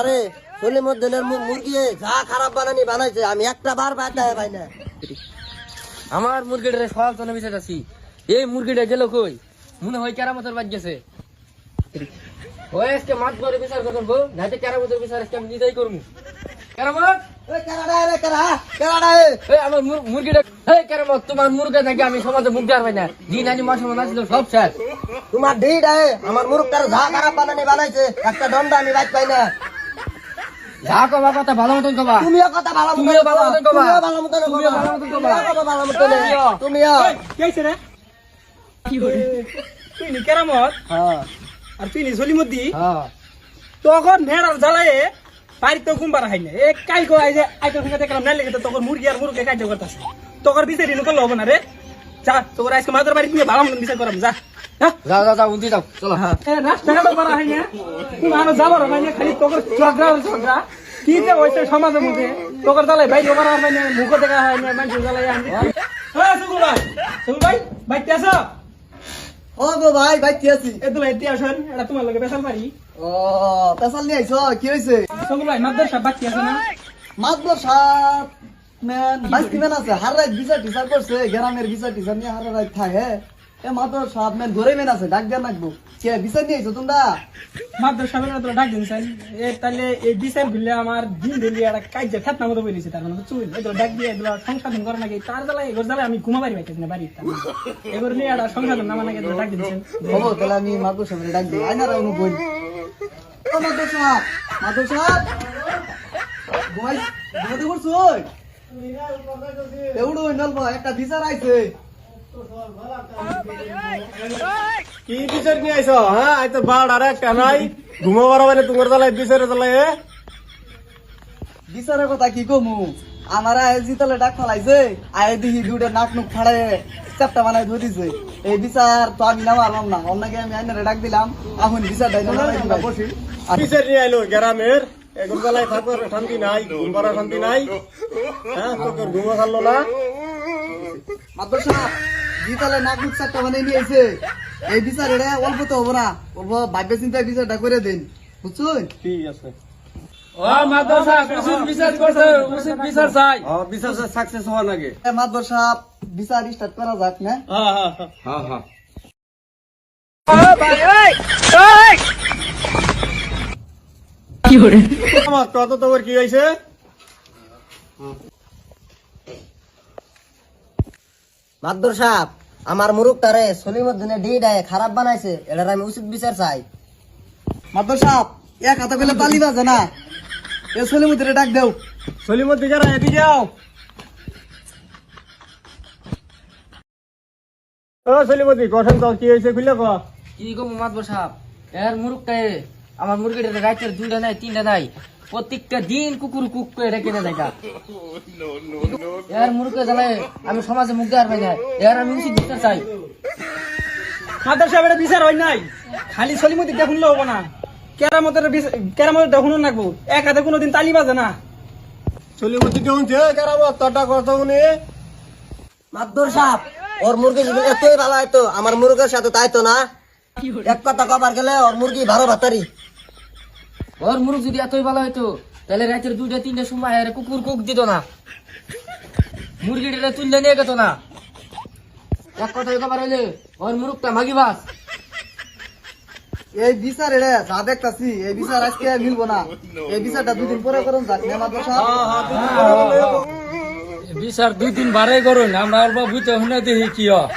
আরে সলিমুদ্দিনের মুরগি যা খারাপ বানাইছে আমি একটা বার পাই না। আমার মুরগিটা সকাল তো বিচার আছি, এই মুরগিটা গেল কই? মনে হয় কেরামতের বাদ গেছে। ওই আজকে মাছ ধরে বিচার করবো, যাতে কেরামতের বিচার আজকে আমি নিজেই করবো। কেরামত, আমার মুরগিটা, কেরামত তোমার মুরগি নাকি আমি সমাজে মুখ দেওয়ার পাই না। দিন আনি মাসে মনে আসছিল সব শেষ। তোমার ডিট আমার মুরগটার যা খারাপ বানাইছে একটা দণ্ড আমি বাইক পাই না। যা কবা কথা ভালো মতন কবা, তুমিও কথা ভালো মতন তুমিও ভালো মতন কবা, ভালো মতন তুমিও ভালো মতন কবা, ভালো মতন তুমিও কি হয়েছে রে? তুই নি কেরামত আর তুই নি সলিমুদ্দি, তখন ভেড়ার জ্বালায় বাড়িতে ঘুমবার হাই না। এক কাল কো আই যে আইতো থেকে দেখলাম না লেগে তখন মুরগি আর মুরগি কাজ করতেছে। তখন বিচারি নো করলে হবে না রে। যা তোর আজকে মাদের বাড়ি নিয়ে ভালো মতন বিচার করাম যা। যা উঠি যাও, চলো। রাস্তাঘাটও করা হয় না, তুমি আনো যাবার হয় না, খালি তোর ঝগড়া কি যে হয়েছে সমাজের মধ্যে। তোর জ্বালায় বাইক করা হয় না, মুখ দেখা হয় না, মানুষ জ্বালায় আনবে। হ্যাঁ সুগুল ভাই বাইতে আসো। ও গো ভাই বাইতে আছি। এদুলা এতে আসেন, এটা তোমার লগে বেসাল পারি। ও পেশাল নিয়ে আইছো, কি হয়েছে? সুগুল ভাই মাদ্দার সাহেব বাকি আছে না? মাতবর সাপ ম্যান বাইস্তি ম্যান আছে, হার রাত বিচার টিচার করছে, গ্রামের বিচার টিচার নিয়ে হার রাত থাকে। এ মাতবর সাপ ম্যান ধরে মেন আছে, ডাক দেন রাখবো। কে বিচার নিয়ে আইছো তোমরা? মাদ্দার সাহেবের তোরা ডাক দিনছেন। তাহলে এই বিচার ভিলে আমার দিন দিলি একটা কাজ খেতনা মতো বলেছে, তার মানে চুল এগুলো ডাক দিয়ে এগুলো সংশোধন করে নাকি তার জ্বালায় এগুলো জ্বালায় আমি ঘুমাবারি পাইতেছি না বাড়িতে। এগুলো নিয়ে একটা সংশোধন নামা নাকি ডাক দিনছেন। হবো তাহলে আমি মাতবর সাহেবের ডাক দিই। আইনারা অনু বই। ও মাতবর সাহেব, মাতবর সাহেব ঘুমাইতে পড়ছো? এউড়ো নলবা একটা বিচার আইছে। কি বিচার নিয়ে আইছো? হ্যাঁ আই তো বাড় আর একটা নাই ঘুমাবার মানে তোমার জ্বালায় বিচারে জ্বালায়। বিচারের কথা কি কমু, আমার জিতলে ডাক ফেলাইছে, আয় দিহি দুটা নাক নুক ফাড়ে চাপটা বানাই ধরে দিছে। এই বিচার তো আমি না মারলাম না, অন্যকে আমি আইনারে ডাক দিলাম। এখন বিচার বসি বিচার নিয়ে আইলো গ্রামের, এখন জ্বালায় থাকার শান্তি নাই, ঘুম করার শান্তি নাই। হ্যাঁ তোকে ঘুমো খালো না। মাতবর সাহেব জিতলে নাক নুক চাপটা বানাই নিয়ে আইছে। এই বিচার এটা অল্প তো হবো না, অল্প ভাগ্য চিন্তায় বিচারটা করে দিন, বুঝছুন? ঠিক আছে। ও মাদ্দার সাহেব উচিত বিচার করছে, উচিত বিচার চাই। বিচার সাকসেস হওয়ার আগে। মাতবর সাহেব বিচার স্টার্ট করা যাক না? হ্যাঁ হ্যাঁ আমার কত তোর কি হয়েছে? মাতবর সাহেব আমার মুরুখটারে সলিমুদ্দিনে ডিডায় খারাপ বানাইছে, এটার আমি উচিত বিচার চাই। মাতবর সাহেব এক হাতে পেলে পালি বাজে না, এ সলিমুদ্দিনে ডাক দেও। সলিমুদ্দি যারা এদিকে যাও। ও সলিমুদ্দি কঠোর তো কি হয়েছে খুলে ক। কি গো মাতবর সাহেব, এর মুরগটাই আমার মুরগিটা রাতের 2টা নাই 3টা নাই, প্রত্যেকটা দিন কুকুর কুক করে রেখে দেয় দেখা। এর মুরগি জ্বালায় আমি সমাজে মুখ দেওয়ার পাই না, এর আমি উচিত বিচার চাই। মাদ্দার সাহেবের বিচার হয় নাই, খালি সলিমুদ্দি দেখুন হবো না, কেরামতের দেখুন রাখবো। এক হাতে কোনোদিন তালি বাজে না। সলিমুদ্দি কেমন কেরামত তোরটা কথা শুনে। মাতবর সাহেব ওর মুরগি যদি এতই ভালো হয়তো আমার মুরগের সাথে তাই তো না। এক কথা কবার গেলে ওর মুরগি ভালো ভাতারি। ওর মুরগ যদি এতই ভালো হইতো তাহলে রাতের 2টা 3টার সময় এর কুকুর কুক দিত না, মুরগিটা তুললে নিয়ে গেত না। এক কথা কবার হইলে ওর মুরগটা মাগি বাস। এই বিচার এটা যা দেখতাছি এই বিচার আজকে মিলবো না, এই বিচারটা 2 দিন পরে করুন যাক না মাতবর সাহেব। বিচার 2 দিন বারে করুন, আমরা অল্প বুঝতে শুনে দেখি কি হয়।